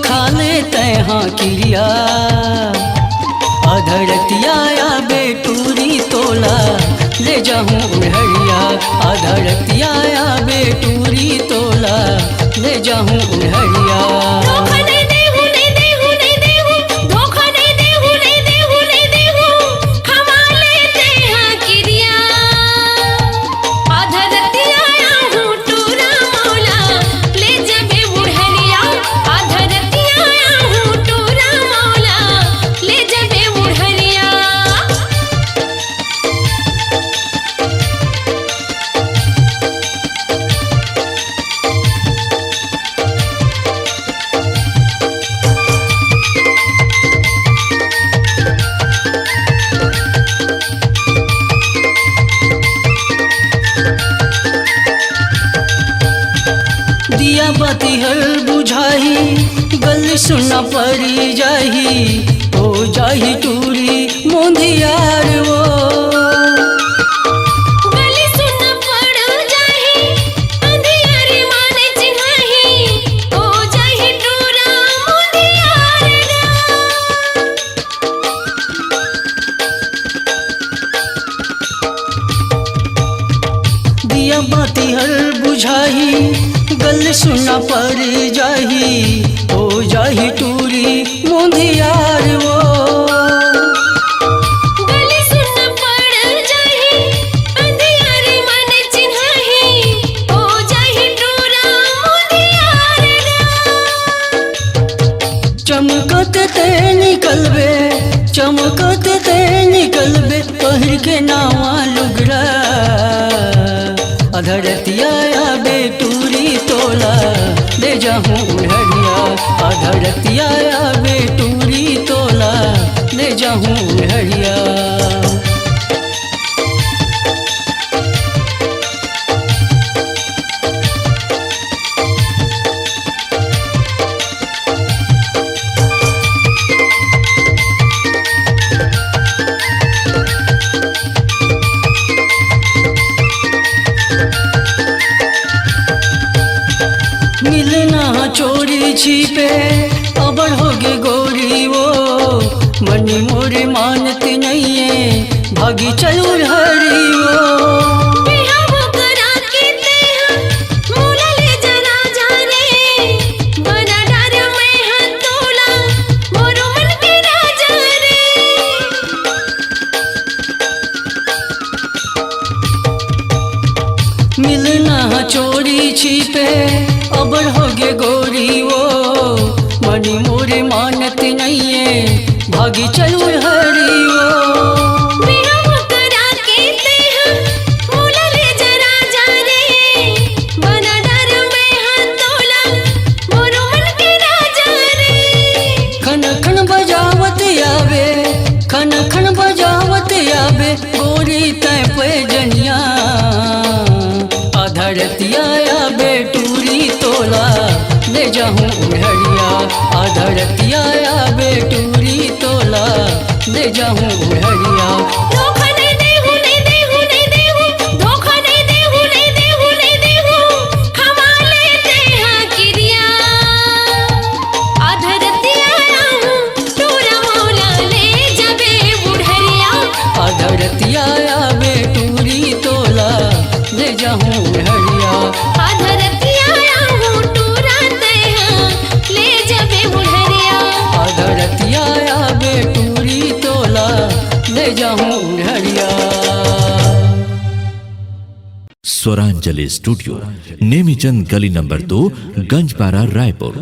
खा लेते हाँ क्रिया। अधरतिया आबे टूरी तोला ले जाऊं उड़हरिया। अधरतिया आबे टूरी तोला ले जाऊं उड़हरिया। दिया बाती हर बुझाही गल सुना पड़ी जाही। हो जाही टूरी मोंधियार वो गली सुना पड़ जाही अंधियार माने चिन्हाही। हो जाही टूरा मोंधियार दिया बाती हर बुझाही गल सुना पड़ जाही। हो जाही टूरी मोंधियार वो गली सुना पड़ जाही अंधियार माने चिन्हाही। हो जाही टूरा मोंधियार चमकत ते निकलबे चमकत ते निकलबे पहिर के नावा लुगड़ा। अधरतिया आबे टूरी तोला ले जाऊं उड़हरिया। अधरतिया आबे टूरी तोला ले जाऊं उड़हरिया। मिलना चोरी छिपे अबर होगे गोरी वो। मनी मोरे मानत नहीं है भागी चलो हरी वो। मिलना चोरी छिपे अबर होगे गोरी वो। मनी मोरे मानत नहीं है भागी चलो हरी वो। खन खन बजावत आवे खन खन बजावत आवे गोरी तय पे जनिया। अधरतिया आबे टूरी तोला ले जाऊं उड़हरिया। अधरतिया आबे टूरी तोला ले जाऊं उड़हरिया। अधरतिया आबे टूरी तोला ले जाऊं उड़हरिया। अधरतिया आबे टूरी तोला ले जाऊं उड़हरिया। स्वरांजलि स्टूडियो नेमीचंद गली नंबर 2 गंजपारा रायपुर।